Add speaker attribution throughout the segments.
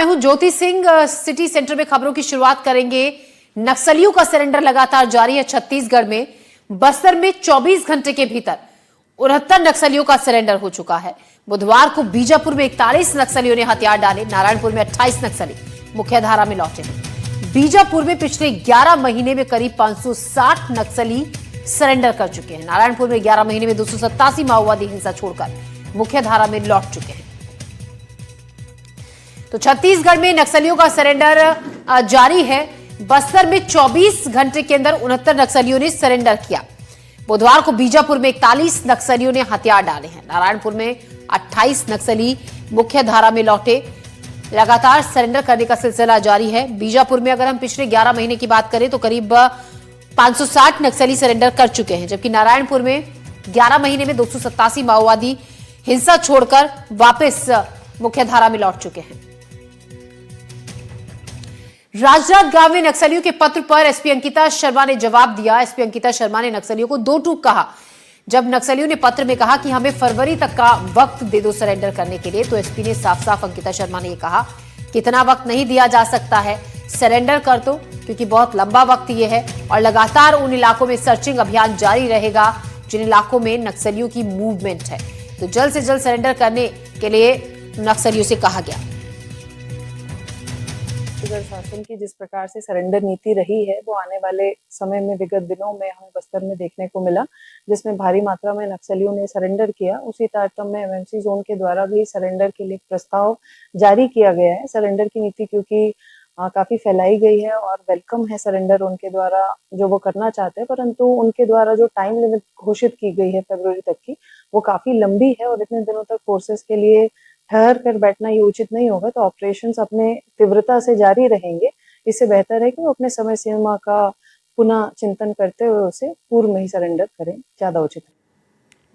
Speaker 1: मैं हूं Jyoti Singh. City centre में खबरों की शुरुआत करेंगे। नक्सलियों का सरेंडर लगातार जारी है छत्तीसगढ़ में। बस्तर में 24 घंटे के भीतर 69 नक्सलियों का सरेंडर हो चुका है। बुधवार को बीजापुर में 41 नक्सलियों ने हथियार डाले। नारायणपुर में 28 नक्सली मुख्यधारा में लौटे। बीजापुर में पिछले 11 महीने में करीब 560 नक्सली सरेंडर कर चुके हैं। नारायणपुर में 11 महीने में 287 माओवादी हिंसा छोड़कर मुख्यधारा में लौट चुके हैं। तो छत्तीसगढ़ में नक्सलियों का सरेंडर जारी है। बस्तर में 24 घंटे के अंदर 69 नक्सलियों ने सरेंडर किया। बुधवार को बीजापुर में 41 नक्सलियों ने हथियार डाले हैं। नारायणपुर में 28 नक्सली मुख्यधारा में लौटे। लगातार सरेंडर करने का सिलसिला जारी है। बीजापुर में अगर हम पिछले 11 महीने की बात करें तो करीब 560 नक्सली सरेंडर कर चुके हैं, जबकि नारायणपुर में 11 महीने में 287 माओवादी हिंसा छोड़कर वापस मुख्यधारा में लौट चुके हैं। राजनांदगांव में नक्सलियों के पत्र पर एसपी अंकिता शर्मा ने जवाब दिया। एसपी अंकिता शर्मा ने नक्सलियों को दो टूक कहा। जब नक्सलियों ने पत्र में कहा कि हमें फरवरी तक का वक्त दे दो सरेंडर करने के लिए, तो एसपी ने साफ साफ अंकिता शर्मा ने यह कहा कि इतना वक्त नहीं दिया जा सकता है, सरेंडर कर दो, क्योंकि बहुत लंबा वक्त ये है और लगातार उन इलाकों में सर्चिंग अभियान जारी रहेगा जिन इलाकों में नक्सलियों की मूवमेंट है। तो जल्द से जल्द सरेंडर करने के लिए नक्सलियों से कहा गया।
Speaker 2: छत्तीसगढ़ शासन की जिस प्रकार से सरेंडर नीति रही है वो आने वाले समय में विगत दिनों में हमें बस्तर में देखने को मिला, जिसमें भारी मात्रा में नक्सलियों ने सरेंडर किया। उसी तारतम्य में एमएमसी जोन के द्वारा भी सरेंडर के लिए प्रस्ताव जारी किया गया है। सरेंडर की नीति क्योंकि काफी फैलाई गई है और वेलकम है सरेंडर उनके द्वारा जो वो करना चाहते हैं, परंतु उनके द्वारा जो टाइम लिमिट घोषित की गई है फरवरी तक की, वो काफी लंबी है और इतने दिनों तक फोर्सेस के लिए ठहर कर बैठना ये उचित नहीं होगा। तो ऑपरेशंस अपने तीव्रता से जारी रहेंगे। इससे बेहतर है कि वो अपने समय सीमा का पुनः चिंतन करते हुए उसे पूर्व में ही सरेंडर करें, ज्यादा उचित है।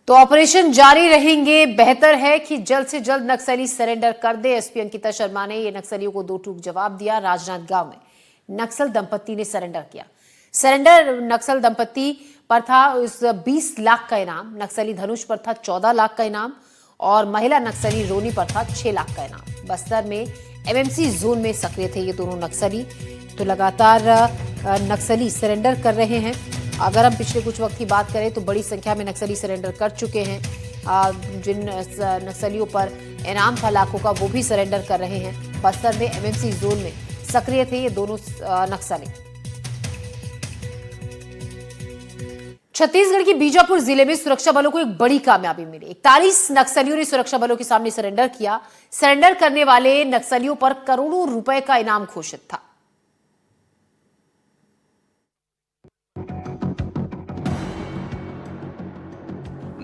Speaker 1: तो ऑपरेशन जारी रहेंगे। बेहतर है कि जल्द से जल्द नक्सली सरेंडर कर दे। एसपी अंकिता शर्मा ने ये नक्सलियों को दो टूक जवाब दिया। राजनांदगांव में नक्सल दंपत्ति ने सरेंडर किया। सरेंडर नक्सल दंपत्ति पर था उस 20 लाख का इनाम, नक्सली धनुष पर था 14 लाख का इनाम और महिला नक्सली रोनी पर था 6 लाख का इनाम। बस्तर में एमएमसी जोन में सक्रिय थे ये दोनों नक्सली। तो लगातार नक्सली सरेंडर कर रहे हैं। अगर हम पिछले कुछ वक्त की बात करें तो बड़ी संख्या में नक्सली सरेंडर कर चुके हैं। जिन नक्सलियों पर इनाम था लाखों का, वो भी सरेंडर कर रहे हैं। बस्तर में एमएमसी जोन में सक्रिय थे ये दोनों नक्सली। छत्तीसगढ़ के बीजापुर जिले में सुरक्षा बलों को एक बड़ी कामयाबी मिली। 41 नक्सलियों ने सुरक्षा बलों के सामने सरेंडर किया। सरेंडर करने वाले नक्सलियों पर करोड़ों रुपए का इनाम घोषित था।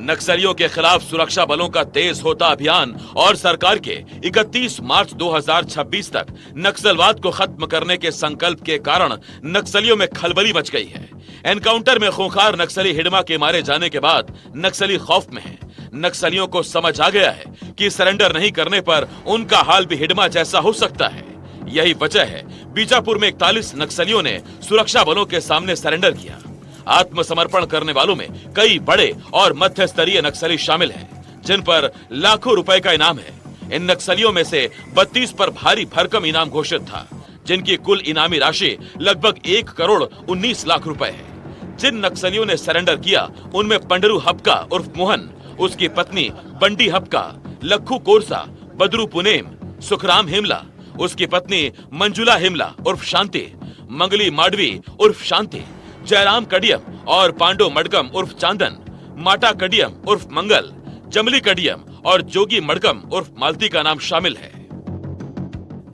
Speaker 3: नक्सलियों के खिलाफ सुरक्षा बलों का तेज होता अभियान और सरकार के 31 मार्च 2026 तक नक्सलवाद को खत्म करने के संकल्प के कारण नक्सलियों में खलबली मच गई है। एनकाउंटर में खूंखार नक्सली हिडमा के मारे जाने के बाद नक्सली खौफ में हैं। नक्सलियों को समझ आ गया है कि सरेंडर नहीं करने पर उनका हाल भी हिडमा जैसा हो सकता है। यही वजह है बीजापुर में 41 नक्सलियों ने सुरक्षा बलों के सामने सरेंडर किया। आत्मसमर्पण करने वालों में कई बड़े और मध्य स्तरीय नक्सली शामिल हैं, जिन पर लाखों रुपए का इनाम है। इन नक्सलियों में से 32 पर भारी भरकम इनाम घोषित था, जिनकी कुल इनामी राशि लगभग 1 करोड़ 19 लाख रुपए है। जिन नक्सलियों ने सरेंडर किया उनमें पंडरू हपका उर्फ मोहन, उसकी पत्नी बंडी हपका, लखू कोरसा, बदरू पुनेम, सुखराम हिमला, उसकी पत्नी मंजुला हिमला उर्फ शांति, मंगली माडवी उर्फ शांति, जयराम कडियम और पांडो मडगम उर्फ चांदन, माटा कडियम उर्फ मंगल, जमली कडियम और जोगी मडगम उर्फ मालती का नाम शामिल है।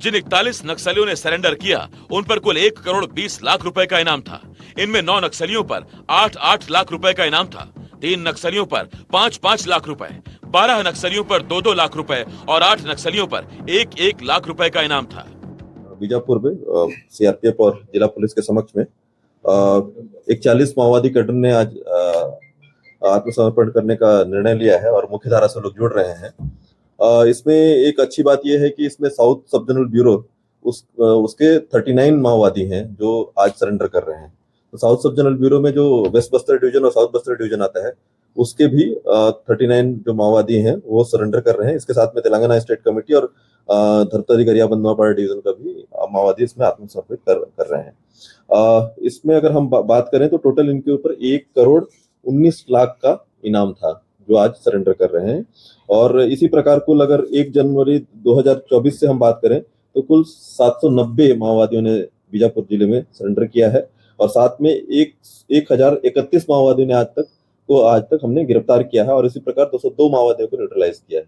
Speaker 3: जिन 41 नक्सलियों ने सरेंडर किया उन पर कुल 1 करोड़ 20 लाख रुपए का इनाम था। इनमें 9 नक्सलियों पर 8-8 लाख रुपए का इनाम था, 3 नक्सलियों पर 5-5 लाख रुपए, 12 नक्सलियों पर 2-2 लाख रुपए और 8 नक्सलियों पर 1-1 लाख रुपए का इनाम था।
Speaker 4: बीजापुर में सीआरपीएफ और जिला पुलिस के समक्ष में एक 40 माओवादी कैडर ने आज आत्मसमर्पण करने का निर्णय लिया है और मुख्यधारा से लोग जुड़ रहे हैं। इसमें एक अच्छी बात यह है कि इसमें साउथ सब जोनल ब्यूरो उसके 39 माओवादी हैं जो आज सरेंडर कर रहे हैं। तो साउथ सब जोनल ब्यूरो में जो वेस्ट बस्तर डिवीजन और साउथ बस्तर डिवीजन आता है उसके भी 39 जो माओवादी हैं वो सरेंडर कर रहे हैं। इसके साथ में तेलंगाना स्टेट कमेटी और धर्तरी गरिया बंदवापाड़ा डिवीजन का भी माओवादी इसमें आत्मसमर्पित कर रहे हैं। इसमें अगर हम बात करें तो टोटल इनके ऊपर 1,19,00,000 का इनाम था जो आज सरेंडर कर रहे हैं। और इसी प्रकार कुल अगर 1 जनवरी 2024 से हम बात करें तो कुल 790 माओवादियों ने बीजापुर जिले में सरेंडर किया है और साथ में 1031 माओवादियों ने आज तक हमने गिरफ्तार किया है और इसी प्रकार 202 माओवादियों को न्यूट्रलाइज किया है।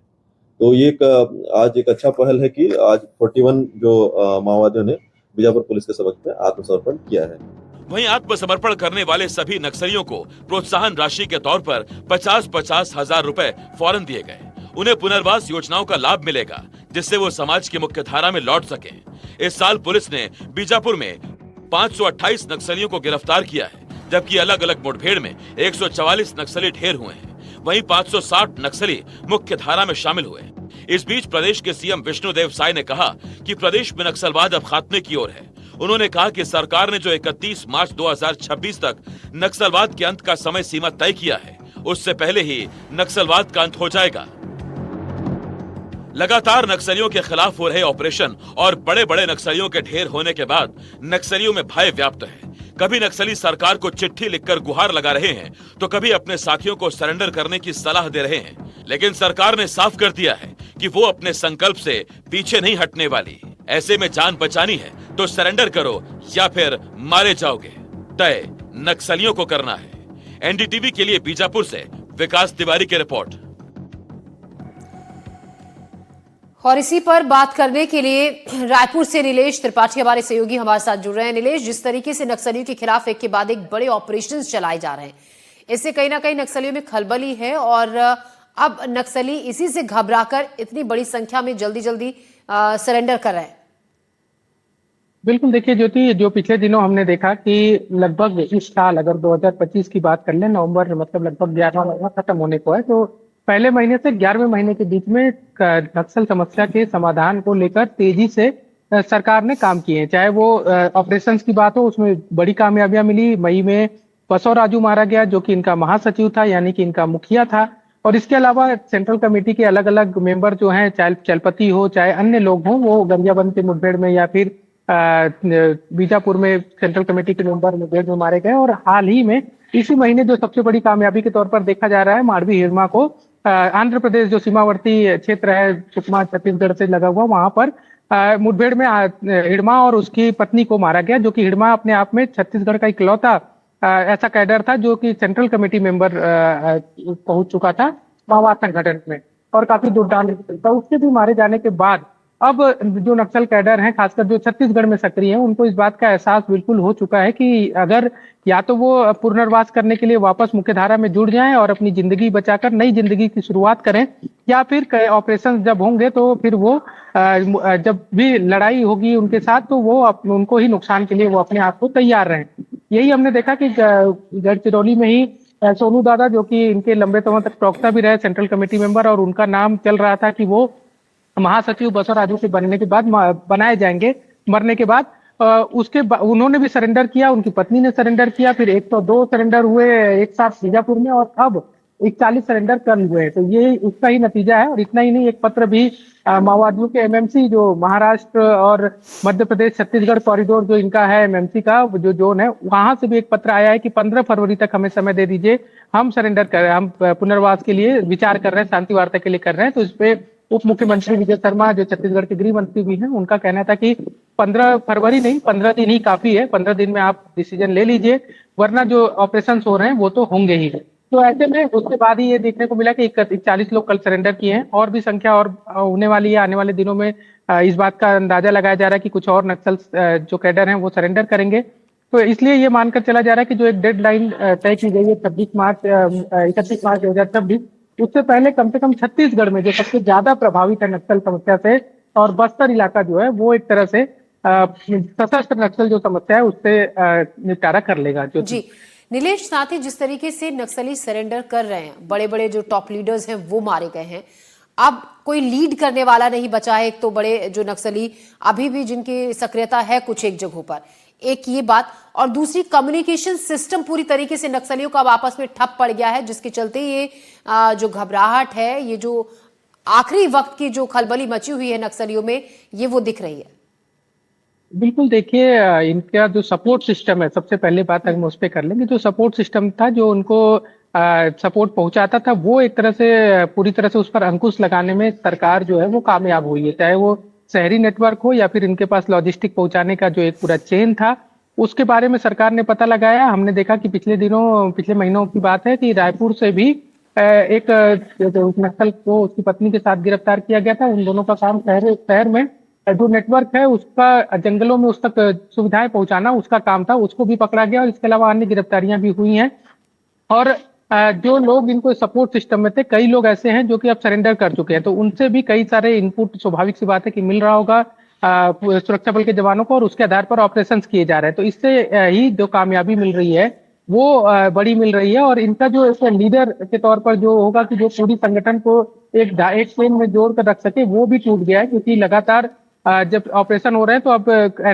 Speaker 4: तो ये आज एक अच्छा पहल है कि आज 41 जो माओवादियों ने बीजापुर पुलिस के समक्ष में आत्मसमर्पण किया है।
Speaker 3: वहीं आत्मसमर्पण करने वाले सभी नक्सलियों को प्रोत्साहन राशि के तौर पर 50-50 हजार रुपए फौरन दिए गए। उन्हें पुनर्वास योजनाओं का लाभ मिलेगा जिससे वो समाज की मुख्य धारा में लौट सके। इस साल पुलिस ने बीजापुर में 528 नक्सलियों को गिरफ्तार किया है, जबकि अलग अलग मुठभेड़ में 144 नक्सली ढेर हुए हैं। वहीं 560 नक्सली मुख्य धारा में शामिल हुए। इस बीच प्रदेश के सीएम विष्णुदेव साय ने कहा कि प्रदेश में नक्सलवाद अब खात्मे की ओर है। उन्होंने कहा कि सरकार ने जो 31 मार्च 2026 तक नक्सलवाद के अंत का समय सीमा तय किया है, उससे पहले ही नक्सलवाद का अंत हो जाएगा। लगातार नक्सलियों के खिलाफ हो रहे ऑपरेशन और बड़े बड़े नक्सलियों के ढेर होने के बाद नक्सलियों में भय व्याप्त है। कभी नक्सली सरकार को चिट्ठी लिखकर गुहार लगा रहे हैं तो कभी अपने साथियों को सरेंडर करने की सलाह दे रहे हैं, लेकिन सरकार ने साफ कर दिया है कि वो अपने संकल्प से पीछे नहीं हटने वाली। ऐसे में जान बचानी है तो सरेंडर करो या फिर मारे जाओगे। तय नक्सलियों को करना है। एनडीटीवी के लिए बीजापुर से विकास तिवारी की रिपोर्ट।
Speaker 1: और इसी पर बात करने के लिए रायपुर से नीलेश त्रिपाठी हमारे सहयोगी हमारे साथ जुड़ रहे हैं। नीलेश, जिस तरीके से नक्सलियों के खिलाफ एक के बाद एक बड़े ऑपरेशंस चलाए जा रहे हैं, इससे कहीं ना कहीं नक्सलियों में खलबली है और अब नक्सली इसी से घबराकर इतनी बड़ी संख्या में जल्दी सरेंडर कर रहे हैं।
Speaker 5: बिल्कुल, देखिए ज्योति, जो पिछले दिनों हमने देखा कि लगभग इस साल अगर 2025 की बात कर लें, नवंबर मतलब लगभग 11वां महीना खत्म होने को है, तो पहले महीने से 11वें महीने के बीच में नक्सल समस्या के समाधान को लेकर तेजी से सरकार ने काम किए हैं। चाहे वो ऑपरेशंस की बात हो, उसमें बड़ी कामयाबियां मिली। मई में बसव राजू मारा गया जो कि इनका महासचिव था, यानी कि इनका मुखिया था। और इसके अलावा सेंट्रल कमेटी के अलग अलग मेंबर जो हैं, चाहे चलपति हो चाहे अन्य लोग हों, वो गरियाबंद के मुठभेड़ में या फिर बीजापुर में सेंट्रल कमेटी के मेंबर मुठभेड़ में मारे गए। और हाल ही में इसी महीने जो सबसे बड़ी कामयाबी के तौर पर देखा जा रहा है, माड़वी हिड़मा को आंध्र प्रदेश जो सीमावर्ती क्षेत्र है सुकमा छत्तीसगढ़ से लगा हुआ, वहां पर मुठभेड़ में हिड़मा और उसकी पत्नी को मारा गया, जो कि हिड़मा अपने आप में छत्तीसगढ़ का इकलौता ऐसा कैडर था जो कि सेंट्रल कमेटी मेंबर पहुंच चुका था माओवाद संगठन में और काफी दुर्दांत था। उसके भी मारे जाने के बाद अब जो नक्सल कैडर हैं, खासकर जो छत्तीसगढ़ में सक्रिय हैं, उनको इस बात का एहसास बिल्कुल हो चुका है कि अगर या तो वो पुनर्वास करने के लिए वापस मुख्यधारा में जुड़ जाएं और अपनी जिंदगी बचाकर नई जिंदगी की शुरुआत करें, या फिर ऑपरेशन जब होंगे तो फिर वो जब भी लड़ाई होगी उनके साथ तो वो उनको ही नुकसान के लिए वो अपने आप को तैयार रहें। यही हमने देखा कि गढ़चिरौली में ही सोनू दादा, जो कि इनके लंबे समय तक प्रवक्ता भी रहे, सेंट्रल कमेटी मेंबर, और उनका नाम चल रहा था कि वो महासचिव बसव राजू के बनने के बाद बनाए जाएंगे मरने के बाद। उन्होंने भी सरेंडर किया, उनकी पत्नी ने सरेंडर किया, फिर 102 सरेंडर हुए एक साथ बीजापुर में और अब 41 सरेंडर कर हुए हैं। तो ये उसका ही नतीजा है। और इतना ही नहीं, एक पत्र भी माओवादियों के एमएमसी जो महाराष्ट्र और मध्य प्रदेश छत्तीसगढ़ कॉरिडोर जो इनका है, एमएमसी का जो जोन है, वहां से भी एक पत्र आया है कि 15 फरवरी तक हमें समय दे दीजिए, हम सरेंडर कर रहे हैं, हम पुनर्वास के लिए विचार कर रहे हैं, शांति वार्ता के लिए कर रहे हैं। तो इस पे उप मुख्यमंत्री विजय शर्मा, जो छत्तीसगढ़ के गृह मंत्री भी हैं, उनका कहना था कि 15 फरवरी नहीं, 15 दिन ही काफी है, 15 दिन में आप डिसीजन ले लीजिए, वरना जो ऑपरेशन हो रहे हैं वो तो होंगे ही। तो ऐसे में उसके बाद ही ये देखने को मिला कि 40 लोग कल सरेंडर किए हैं और भी संख्या और होने वाली है आने वाले दिनों में। इस बात का अंदाजा लगाया जा रहा है कि कुछ और नक्सल जो कैडर हैं वो सरेंडर करेंगे। तो इसलिए ये मानकर चला जा रहा है कि जो एक डेडलाइन तय की गई है 31 मार्च 2026, उससे पहले कम से कम छत्तीसगढ़ में जो सबसे ज्यादा प्रभावित है नक्सल समस्या से, और बस्तर इलाका जो है वो एक तरह से सशस्त्र नक्सल जो समस्या है उससे निपटारा कर लेगा। जो
Speaker 1: जी नीलेश, साथ ही जिस तरीके से नक्सली सरेंडर कर रहे हैं, बड़े बड़े जो टॉप लीडर्स हैं वो मारे गए हैं, अब कोई लीड करने वाला नहीं बचा है। एक तो बड़े जो नक्सली अभी भी जिनकी सक्रियता है कुछ एक जगहों पर, एक ये बात, और दूसरी कम्युनिकेशन सिस्टम पूरी तरीके से नक्सलियों का आपस में ठप पड़ गया है, जिसके चलते ये जो घबराहट है, ये जो आखिरी वक्त की जो खलबली मची हुई है नक्सलियों में, ये वो दिख रही है।
Speaker 5: बिल्कुल देखिए इनका जो सपोर्ट सिस्टम है, सबसे पहले बात अगर हम उस पे कर लेंगे, जो सपोर्ट सिस्टम था जो उनको सपोर्ट पहुंचाता था, वो एक तरह से पूरी तरह से उस पर अंकुश लगाने में सरकार जो है वो कामयाब हुई है। चाहे वो शहरी नेटवर्क हो या फिर इनके पास लॉजिस्टिक पहुंचाने का जो एक पूरा चेन था, उसके बारे में सरकार ने पता लगाया। हमने देखा कि पिछले महीनों की बात है कि रायपुर से भी एक जो नक्सल को उसकी पत्नी के साथ गिरफ्तार किया गया था। उन दोनों का काम शहर में जो नेटवर्क है उसका जंगलों में उस तक सुविधाएं पहुंचाना उसका काम था, उसको भी पकड़ा गया और इसके अलावा अन्य गिरफ्तारियां भी हुई हैं। और जो लोग इनको सपोर्ट सिस्टम में थे, कई लोग ऐसे हैं जो कि अब सरेंडर कर चुके हैं, तो उनसे भी कई सारे इनपुट स्वाभाविक सी बात है कि मिल रहा होगा सुरक्षा बल के जवानों को, और उसके आधार पर ऑपरेशंस किए जा रहे हैं। तो इससे ही जो कामयाबी मिल रही है वो बड़ी मिल रही है। और इनका जो एक लीडर के तौर पर जो होगा कि जो पूरी संगठन को एक चेन में जोड़ कर रख सके, वो भी टूट गया है। क्योंकि लगातार जब ऑपरेशन हो रहे हैं तो अब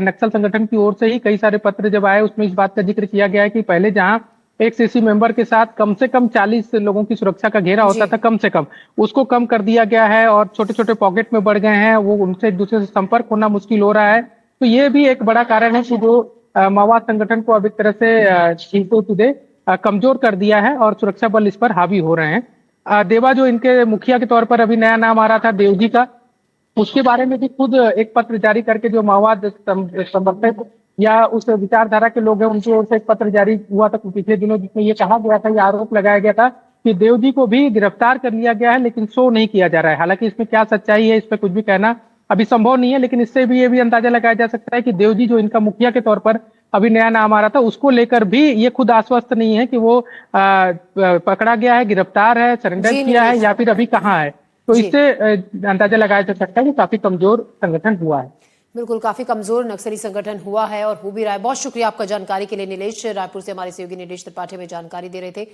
Speaker 5: नक्सल संगठन की ओर से ही कई सारे पत्र जब आए, उसमें इस बात का जिक्र किया गया है कि पहले जहां एक सीसी मेंबर के साथ कम से कम 40 लोगों की सुरक्षा का घेरा होता
Speaker 1: जी।
Speaker 5: था, कम से कम उसको कम कर दिया गया है और छोटे छोटे पॉकेट में बढ़ गए हैं। वो उनसे एक दूसरे से संपर्क होना मुश्किल हो रहा है। तो ये भी एक बड़ा कारण है कि जो माओवाद संगठन को अब एक तरह से कमजोर कर दिया है और सुरक्षा बल इस पर हावी हो रहे हैं। देवा जो इनके मुखिया के तौर पर अभी नया नाम आ रहा था, देव जी का, उसके बारे में भी खुद एक पत्र जारी करके जो माओवाद समर्थक या उस विचारधारा के लोग हैं उनकी ओर से एक पत्र जारी हुआ था पिछले दिनों, जिसमें ये कहा गया था, ये आरोप लगाया गया था कि देव जी को भी गिरफ्तार कर लिया गया है लेकिन शो नहीं किया जा रहा है। हालांकि इसमें क्या सच्चाई है, इस पर कुछ भी कहना अभी संभव नहीं है, लेकिन इससे भी ये भी अंदाजा लगाया जा सकता है कि देव जी जो इनका मुखिया के तौर पर अभी नया नाम आ रहा था, उसको लेकर भी ये खुद आश्वस्त नहीं है कि वो पकड़ा गया है, गिरफ्तार है, सरेंडर
Speaker 1: जी
Speaker 5: किया है
Speaker 1: नीरज।
Speaker 5: या फिर अभी कहाँ है। तो
Speaker 1: जी।
Speaker 5: इससे अंदाजा लगाया जा सकता है कि काफी कमजोर संगठन हुआ है।
Speaker 1: बिल्कुल, काफी कमजोर नक्सली संगठन हुआ है और हो भी रहा है। बहुत शुक्रिया आपका जानकारी के लिए नीलेश। रायपुर से हमारे सहयोगी नीलेश त्रिपाठी में जानकारी दे रहे थे।